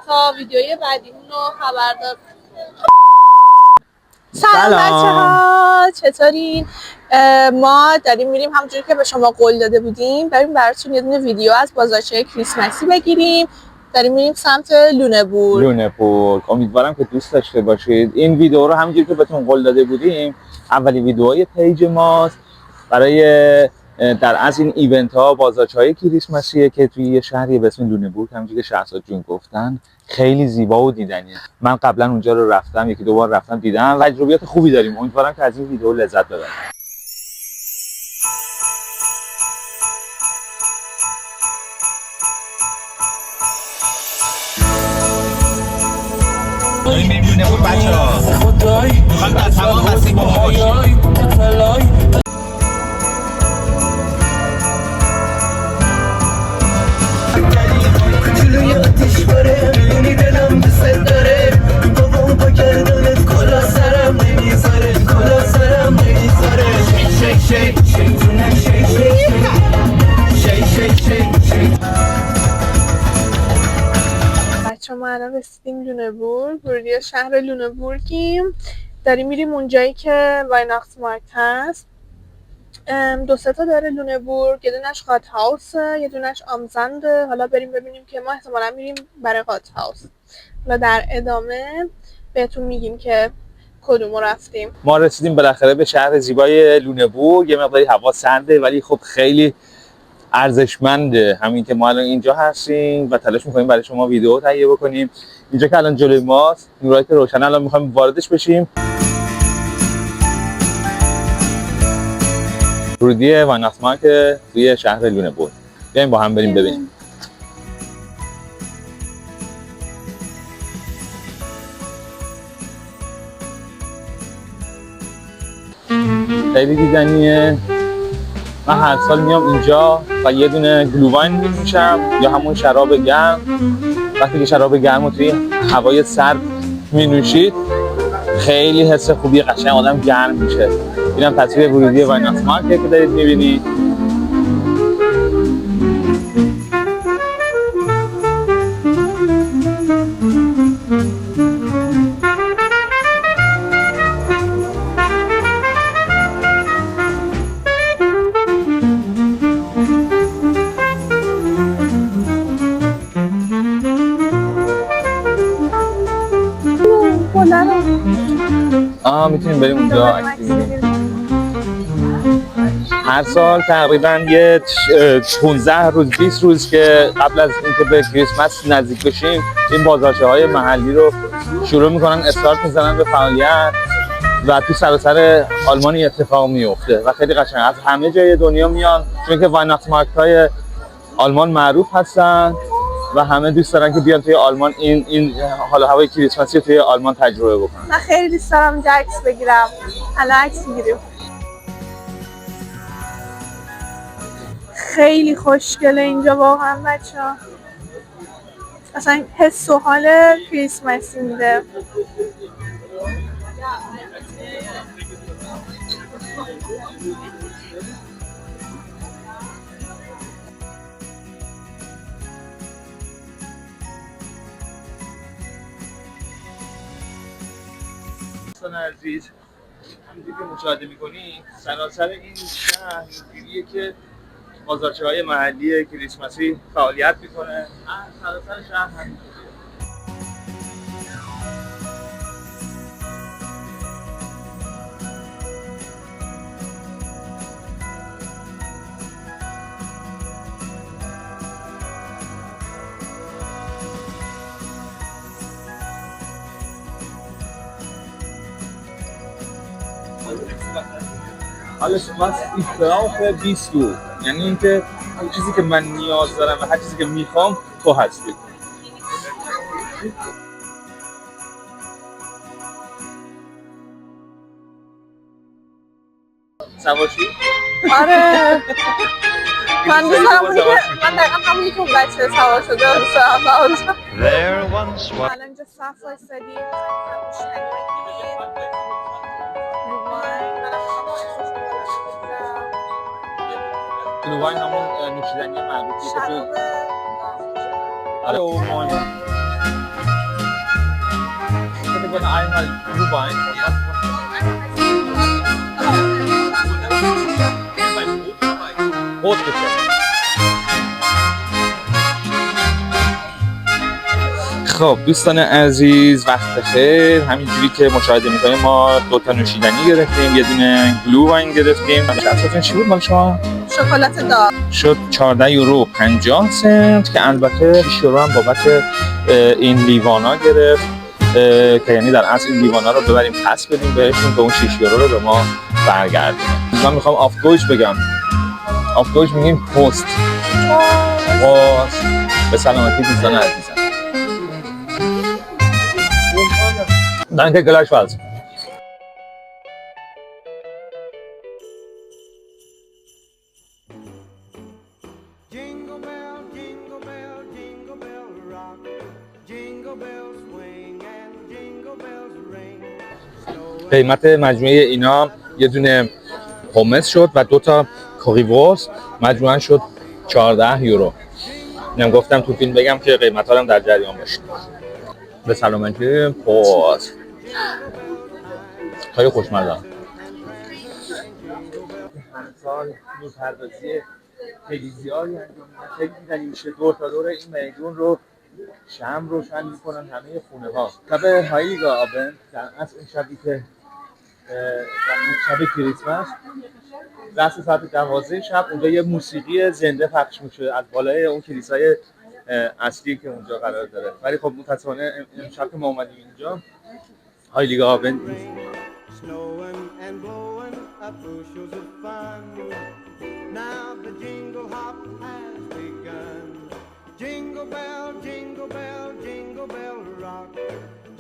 تا ویدیوی بعدیمون رو خبردار. سلام بچه‌ها، چطورین؟ ما داریم میریم همونجوری که به شما قول داده بودیم، بریم براتون یه دونه ویدیو از بازارچه کریسمسی بگیریم. داریم میریم سمت لونه‌پورک. امیدوارم که دوست داشته باشید. این ویدیو رو همونجوری که بهتون قول داده بودیم اولین ویدیوهای پیج ماست برای در از این ایونت ها بازارچه‌های کریسمسیه که توی یه شهری به اسم لونه‌پورک، همونجوری که شهرزاد جون گفتن، خیلی زیبا و دیدنیه. من قبلا اونجا رو رفتم، یکی دو بار رفتم دیدم، تجربیات خوبی داریم. امیدوارم که از این ویدیو لذت ببرید. بریم لونه‌پورک بچه‌ها. می‌خوام در تمام مسیر با ما باشید. جلوی آتیش باره می‌بینی دلم دوست داره. بابام با گردنت کلا سرم نمیذاره، کلا سرم نمیذاره. شیک شیک شیک جونم شیک شیک شیک شیک شیک شیک. بچه ما الان رسیدیم لونه‌پورک، ورودی شهر لونه‌پورکیم. داریم میریم اونجایی که وایناخت مارکت هست. دو سه تا داره لونه‌پورک، یه دونش قات هاوسه، یه دونش آمزنده. حالا بریم ببینیم که ما احتمالا میریم برای قات هاوس. حالا در ادامه بهتون میگیم که کدومو رفتیم. ما رسیدیم بالاخره به شهر زیبای لونه‌پورک. یه مقداری هوا سرده ولی خب خیلی ارزشمنده همین که ما الان اینجا هستیم و تلاش می‌کنیم برای شما ویدیو تهیه بکنیم. اینجا که الان جلوی ماست، نورایت روشن، الان می‌خوایم واردش بشیم. ورودی وایناخت مارکت توی شهر لونه‌پورک. بیایم با هم بریم ببینیم. خیلی دیدنیه. من هر سال میام اینجا و یه دونه گلوواین می‌نوشم یا همون شراب گرم. وقتی که شراب گرم رو توی هوای سرد می‌نوشید خیلی حس خوبی، قشنگ آدم گرم میشه. اینم تصویر ورودی وایناخت مارکت که دارید می‌بینید. میتونیم بریم اونجا عکس بگیریم. هر سال تقریبا یه 15 روز 20 روز که قبل از اینکه به کریسمس نزدیک بشیم این بازارچه‌های محلی رو شروع میکنن، استارت میزنن به فعالیت و تو سراسر آلمان اتفاق میفته و خیلی قشنگ از همه جای دنیا میان، چون که وایناخت مارکت‌های آلمان معروف هستن و همه دوست دارن که بیان توی آلمان این حال هوای کریسمسی رو توی آلمان تجربه بکنن. من خیلی دوست دارم اینجا عکس بگیرم. الان عکس میگیریم. خیلی خوشگله اینجا واقعا بچه‌ها. اصلا حس و حال کریسمسی میده. دوستان عزیز، همونجوری که مشاهده می‌کنید سراسر این شهر اینجوریه که بازارچه‌های محلی کریسمسی فعالیت میکنه. سراسر شهر همینجوریه. Alles was ich brauche bist du. یعنی اینکه هر چیزی که من نیاز دارم و هر چیزی که میخوام تو هستی. سواشی؟ آره. من دوست دارم من دقیقا همونی که بچه سوار شده دوست دارم. الان اینجا صف وایسادیم. گلوواین همون نوشیدنی معروفی که تو آره gonna einmal rüber Brot bitte. خب دوستان عزیز وقت بخیر. همینجوری که مشاهده میکنیم ما 2 نوشیدنی گرفتیم، یه دونه گلو واین گرفتیم. شخصتون چی بود مال شما؟ شکلات داغ شد 14 یورو 50 سنت که البته 20 یورو هم بابت این لیوانا گرفت که یعنی در اصل این لیوانا رو ببریم پس بدیم بهشون که اون 6 یورو رو به ما برگردونه. من میخوام آف دویچ بگم. آف دویچ میگیم پست. به سلامتی دوستان عزیزم. Danke gleichfalls. Jingle bell, jingle bell, jingle bell rock. Jingle bells swing and jingle bells ring. قیمت مجموعه اینا یه دونه پومس شد و 2 تا کوریووس مجموعاً شد 14 یورو. اینم گفتم تو فیلم بگم که قیمت‌ها هم در جریان باشید. به سلامتی پوست. خیلی خوشمزه. همسال نورپردازی خیلی زیادی انجام میدن. خیلی دیدنی میشه دور تا دور این میدون رو شمع روشن میکنن همه خونه ها. شب هایلیگا آبن در اصل این شبی که شب کریسمس رأس ساعت 12 شب اونجا یه موسیقی زنده پخش میشه از بالای اون کلیسای اصلی که اونجا قرار داره. ولی خب متأسفانه امشب که ما اومدیم اینجا هایلیگا آبن Snowing and blowing up bushels of fun. Now the jingle hop has begun. Jingle bell, jingle bell, jingle bell rock.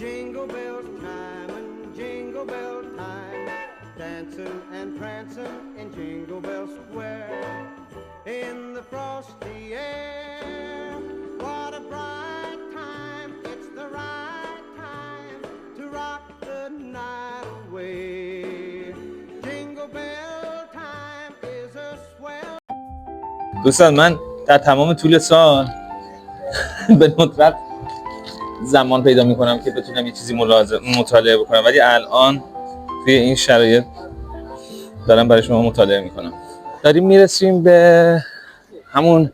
Jingle bells chime and jingle bell time. Dancing and prancing in Jingle Bell Square. In the frosty air. What a bright time. It's the right time to rock the night away. Jingle bell time is a swell. دوستان من در تمام طول سال به ندرت زمان پیدا میکنم که بتونم یه چیزی مطالعه بکنم، ولی الان توی این شرایط دارم برای شما مطالعه میکنم. داریم میرسیم به همون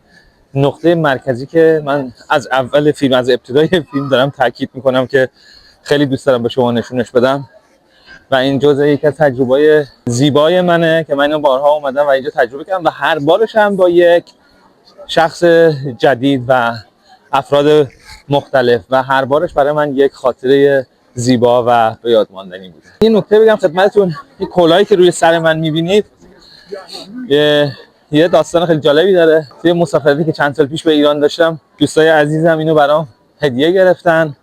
نقطه مرکزی که من از اول فیلم، از ابتدای فیلم دارم تاکید میکنم که خیلی دوست دارم به شما نشونش بدم و این جزء یکی از تجربه‌های زیبای منه که من اینو بارها اومدم و اینجا تجربه کردم و هر بارش هم با یک شخص جدید و افراد مختلف و هر بارش برای من یک خاطره زیبا و به یاد ماندنی بود. این نکته بگم خدمتتون، این کلاهی که روی سر من می‌بینید یه داستان خیلی جالبی داره. توی مسافرتی که چند سال پیش به ایران داشتم، دوستای عزیزم اینو برام هدیه گرفتن،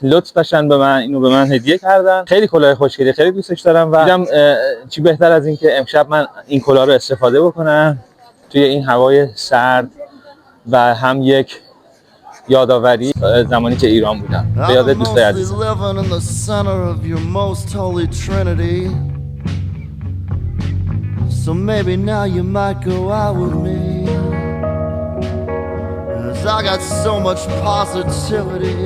لطف داشتن به من، اینو به من هدیه کردن. خیلی کلاه خوشگلی، خیلی دوستش دارم و دیدم چی بهتر از این که امشب من این کلاه رو استفاده بکنم توی این هوای سرد و هم یک یادآوری زمانی که ایران بودم. به یاد دوستای عزیزم. So maybe now you might go out with me, 'cause I got so much positivity.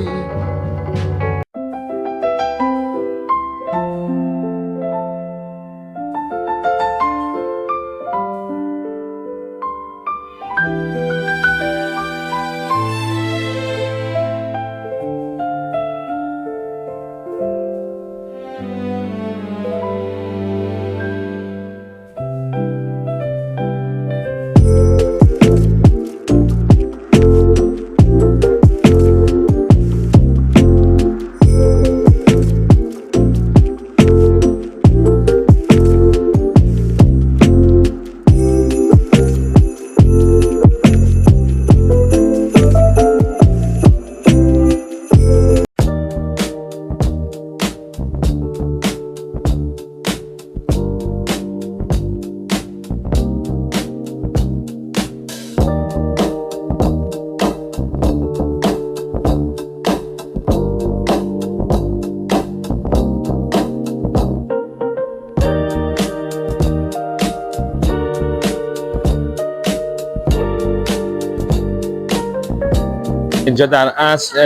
اینجا در اصل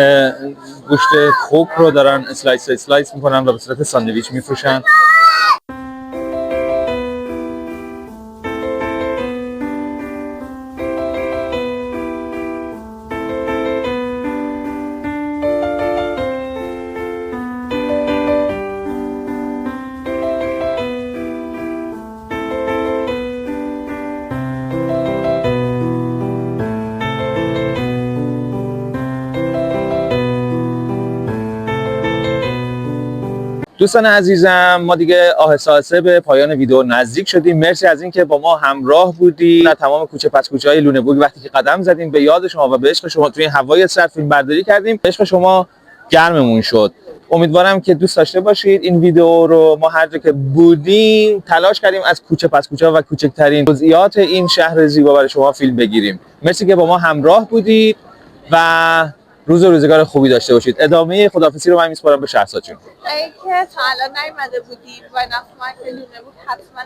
گوشت خوک رو دارن اسلایس میکنن و به صورت ساندویچ میفروشن. دوستان عزیزم، ما دیگه آهسته آهسته به پایان ویدیو نزدیک شدیم. مرسی از اینکه با ما همراه بودی. در تمام کوچه پس کوچه های لونه‌بورگ وقتی که قدم زدیم به یاد شما و به عشق شما توی هوای سرد فیلم برداری کردیم. عشق شما گرممون شد. امیدوارم که دوست داشته باشید این ویدیو رو. ما هر جا که بودیم تلاش کردیم از کوچه پس کوچه و کوچکترین جزئیات این شهر زیبا برای شما فیلم بگیریم. مرسی که با ما همراه بودید و روز و روزگار خوبی داشته باشید. ادامه خداحافظی رو من میسپارم به شهرزاد جون. اگه که تا الان نیومده بودید وایناخت مارک لونه‌بورگ حتما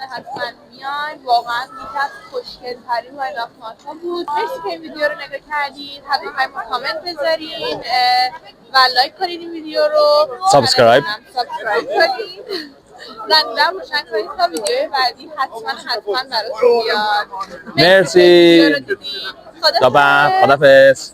بیاین. واقعا یکی از خوشگل‌ترین وایناخت مارک‌ها بود. مرسی که این ویدیو رو نگاه کردید. حتما ما کامنت بذارین و لایک کنید این ویدیو رو. سابسکرایب کنید. زنگولم روشن کنید تا ویدیوی بعدی حتما براتون بیاد. مرسی. خداحافظ. خداحافظ.